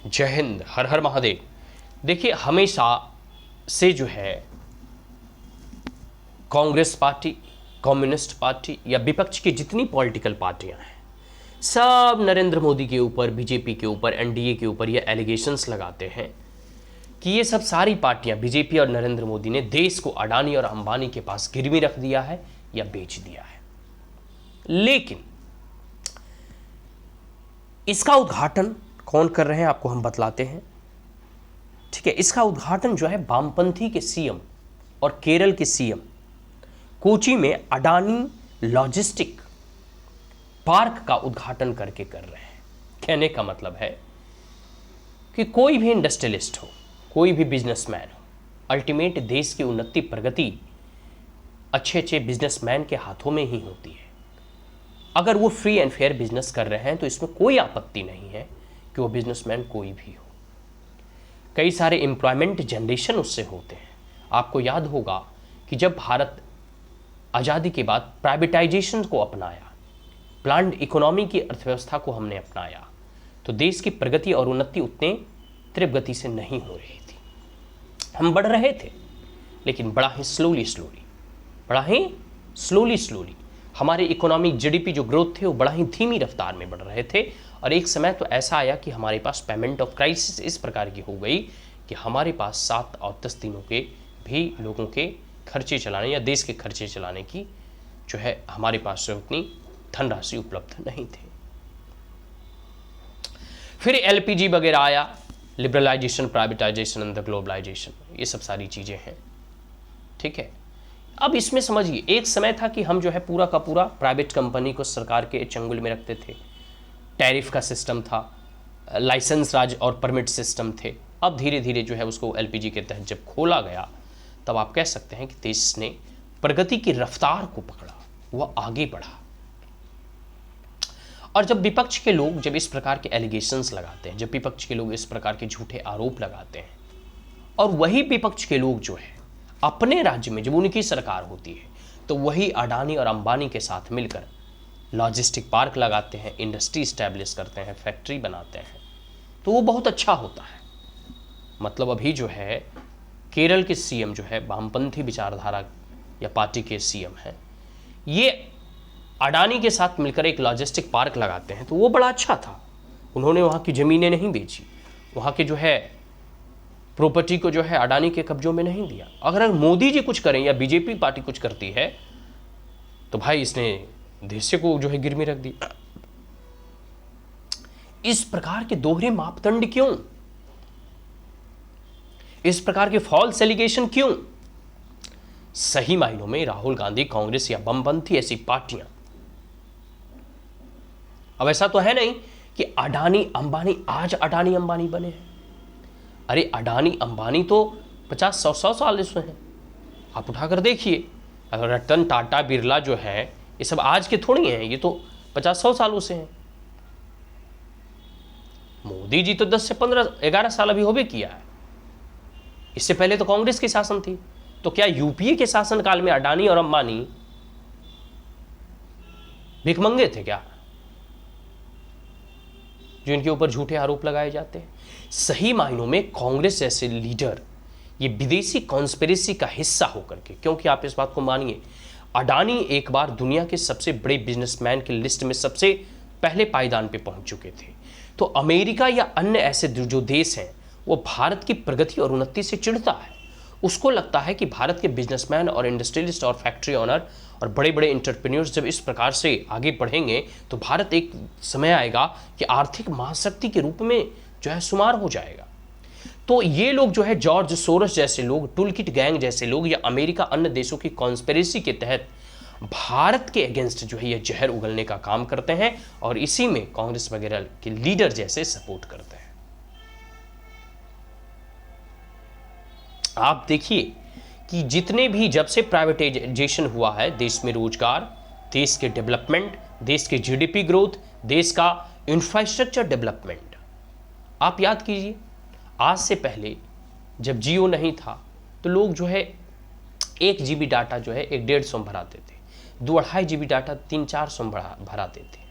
जय हिंद, हर हर महादेव। देखिए, हमेशा से जो है कांग्रेस पार्टी, कम्युनिस्ट पार्टी या विपक्ष की जितनी पॉलिटिकल पार्टियां हैं, सब नरेंद्र मोदी के ऊपर, बीजेपी के ऊपर, एनडीए के ऊपर ये एलिगेशंस लगाते हैं कि ये सब सारी पार्टियां, बीजेपी और नरेंद्र मोदी ने देश को अडानी और अंबानी के पास गिरवी रख दिया है या बेच दिया है। लेकिन इसका उद्घाटन कौन कर रहे हैं आपको हम बतलाते हैं। ठीक है, इसका उद्घाटन जो है वामपंथी के सीएम और केरल के सीएम कोची में अडानी लॉजिस्टिक पार्क का उद्घाटन करके कर रहे हैं। कहने का मतलब है कि कोई भी इंडस्ट्रियलिस्ट हो, कोई भी बिजनेसमैन हो, अल्टीमेट देश की उन्नति प्रगति अच्छे अच्छे बिजनेसमैन के हाथों में ही होती है। अगर वो फ्री एंड फेयर बिजनेस कर रहे हैं तो इसमें कोई आपत्ति नहीं है कि वो बिजनेसमैन कोई भी हो। कई सारे एम्प्लॉयमेंट जनरेशन उससे होते हैं। आपको याद होगा कि जब भारत आज़ादी के बाद प्राइवेटाइजेशन को अपनाया, प्लान्ड इकोनॉमी की अर्थव्यवस्था को हमने अपनाया, तो देश की प्रगति और उन्नति उतने तीव्र गति से नहीं हो रही थी। हम बढ़ रहे थे, लेकिन बड़ा ही स्लोली हमारे इकोनॉमिक जीडीपी जो ग्रोथ थे वो बड़ा ही धीमी रफ्तार में बढ़ रहे थे। और एक समय तो ऐसा आया कि हमारे पास पेमेंट ऑफ क्राइसिस इस प्रकार की हो गई कि हमारे पास 7 और 10 दिनों के भी लोगों के खर्चे चलाने या देश के खर्चे चलाने की जो है हमारे पास से उतनी धनराशि उपलब्ध नहीं थी। फिर एलपीजी वगैरह आया, liberalisation, privatisation and the globalisation, ये सब सारी चीज़ें हैं। ठीक है, अब इसमें समझिए, एक समय था कि हम जो है पूरा का पूरा प्राइवेट कंपनी को सरकार के चंगुल में रखते थे। टैरिफ का सिस्टम था, लाइसेंस राज और परमिट सिस्टम थे। अब धीरे धीरे जो है उसको एलपीजी के तहत जब खोला गया, तब आप कह सकते हैं कि देश ने प्रगति की रफ्तार को पकड़ा, वह आगे बढ़ा। और जब विपक्ष के लोग जब इस प्रकार के एलिगेशंस लगाते हैं, जब विपक्ष के लोग इस प्रकार के झूठे आरोप लगाते हैं, और वही विपक्ष के लोग जो है अपने राज्य में जब उनकी सरकार होती है तो वही अडानी और अंबानी के साथ मिलकर लॉजिस्टिक पार्क लगाते हैं, इंडस्ट्री इस्टेब्लिश करते हैं, फैक्ट्री बनाते हैं, तो वो बहुत अच्छा होता है। मतलब अभी जो है केरल के सीएम जो है वामपंथी विचारधारा या पार्टी के सीएम हैं, ये अडानी के साथ मिलकर एक लॉजिस्टिक पार्क लगाते हैं, तो वो बड़ा अच्छा था। उन्होंने वहाँ की ज़मीनें नहीं बेची, वहाँ के जो है प्रॉपर्टी को जो है अडानी के कब्जों में नहीं दिया। अगर मोदी जी कुछ करें या बीजेपी पार्टी कुछ करती है तो भाई इसने देश को जो है गिरवी रख दी। इस प्रकार के दोहरे मापदंड क्यों? इस प्रकार के फॉल्स एलिगेशन क्यों? सही मायनों में राहुल गांधी, कांग्रेस या वामपंथी ऐसी पार्टियां, अब ऐसा तो है नहीं कि अडानी अंबानी आज अडानी अंबानी बने हैं। अरे अडानी अंबानी तो 50-100 साल से हैं। आप उठाकर देखिए, अगर रतन टाटा बिरला जो है ये सब आज के थोड़ी हैं, ये तो 50-100 सालों से हैं। मोदी जी तो 10 से 15-11 साल अभी हो भी किया है। इससे पहले तो कांग्रेस की शासन थी। तो क्या यूपीए के शासनकाल में अडानी और अंबानी भिखमंगे थे क्या, जो इनके ऊपर झूठे आरोप लगाए जाते हैं? सही मायनों में कांग्रेस जैसे लीडर ये विदेशी कॉन्स्पिरेसी का हिस्सा होकर के, क्योंकि आप इस बात को मानिए, अडानी एक बार दुनिया के सबसे बड़े बिजनेसमैन की लिस्ट में सबसे पहले पायदान पे पहुंच चुके थे। तो अमेरिका या अन्य ऐसे जो देश हैं वो भारत की प्रगति और उन्नति से चिढ़ता है। उसको लगता है कि भारत के बिजनेसमैन और इंडस्ट्रियलिस्ट और फैक्ट्री ऑनर और बड़े बड़े एंटरप्रेन्योर्स जब इस प्रकार से आगे बढ़ेंगे तो भारत एक समय आएगा कि आर्थिक महाशक्ति के रूप में जो है शुमार हो जाएगा। तो ये लोग जो है जॉर्ज सोरस जैसे लोग, टूलकिट गैंग जैसे लोग या अमेरिका अन्य देशों की कॉन्स्पिरेसी के तहत भारत के अगेंस्ट जो है ये जहर उगलने का काम करते हैं, और इसी में कांग्रेस वगैरह के लीडर जैसे सपोर्ट करते हैं। आप देखिए कि जितने भी जब से प्राइवेटाइजेशन हुआ है, देश में रोजगार, देश के डेवलपमेंट, देश के जीडीपी ग्रोथ, देश का इंफ्रास्ट्रक्चर डेवलपमेंट, आप याद कीजिए, आज से पहले जब जियो नहीं था तो लोग जो है 1 GB डाटा जो है 1-1.5 में भराते थे, 2-2.5 GB डाटा 3-4 में भराते थे,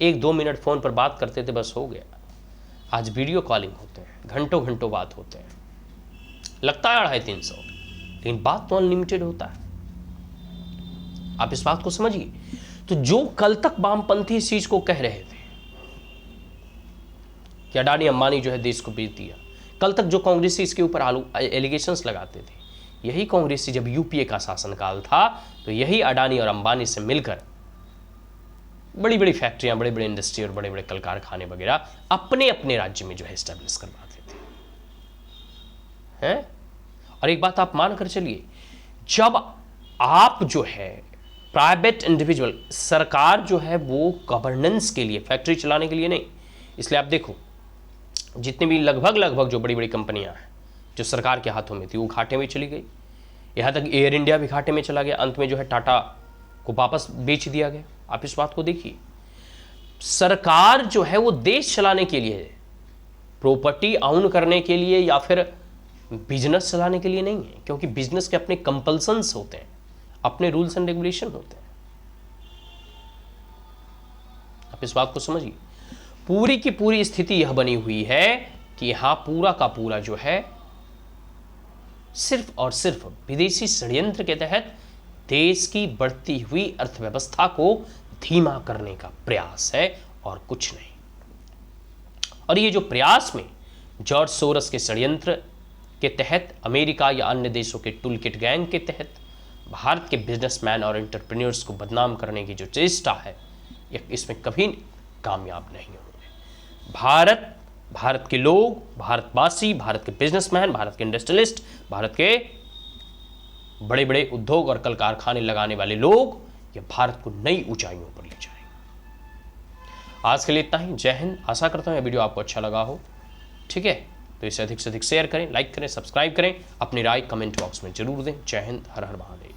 1-2 मिनट फ़ोन पर बात करते थे, बस हो गया। आज वीडियो कॉलिंग होते हैं, घंटों घंटों बात होते हैं, लगता है 250-300, लेकिन बात तो अनलिमिटेड होता है। आप इस बात को समझिए। तो जो कल तक वामपंथी इस चीज को कह रहे थे कि अडानी अंबानी जो है देश को बेच दिया, कल तक जो कांग्रेसी इसके ऊपर एलिगेशंस लगाते थे, यही कांग्रेसी जब यूपीए का शासनकाल था तो यही अडानी और अंबानी से मिलकर बड़ी बड़ी फैक्ट्रियां, बड़े बड़े इंडस्ट्री और बड़े बड़े कल कारखाने वगैरह अपने अपने राज्य में जो है एस्टेब्लिश करवाते थे हैं। और एक बात आप मान कर चलिए, जब आप जो है प्राइवेट इंडिविजुअल, सरकार जो है वो गवर्नेंस के लिए, फैक्ट्री चलाने के लिए नहीं, इसलिए आप देखो जितने भी लगभग जो बड़ी बड़ी कंपनियां हैं जो सरकार के हाथों में थी वो घाटे में चली गई। यहां तक एयर इंडिया भी घाटे में चला गया, अंत में जो है टाटा को वापस बेच दिया गया। आप इस बात को देखिए, सरकार जो है वो देश चलाने के लिए, प्रॉपर्टी ऑन करने के लिए या फिर बिजनेस चलाने के लिए नहीं है, क्योंकि बिजनेस के अपने कंपल्सन्स होते हैं, अपने रूल्स एंड रेगुलेशन होते हैं। आप इस बात को समझिए। पूरी की पूरी स्थिति यह बनी हुई है कि यहां पूरा का पूरा जो है सिर्फ और सिर्फ विदेशी षड्यंत्र के तहत देश की बढ़ती हुई अर्थव्यवस्था को धीमा करने का प्रयास है और कुछ नहीं। और ये जो प्रयास में जॉर्ज सोरस के षड्यंत्र के तहत, अमेरिका या अन्य देशों के टूलकिट गैंग के तहत भारत के बिजनेसमैन और एंटरप्रेन्योर्स को बदनाम करने की जो चेष्टा है, इसमें कभी कामयाब नहीं होंगे। भारत के लोग, भारतवासी, भारत के बिजनेसमैन, भारत के इंडस्ट्रियलिस्ट, भारत के बड़े बड़े उद्योग और कल कारखाने लगाने वाले लोग ये भारत को नई ऊंचाइयों पर ले जाएंगे। आज के लिए इतना ही। जय हिंद। आशा करता हूं यह वीडियो आपको अच्छा लगा हो। ठीक है, तो इसे अधिक से अधिक शेयर करें, लाइक करें, सब्सक्राइब करें, अपनी राय कमेंट बॉक्स में जरूर दें। जय हिंद। हर हर महादेव।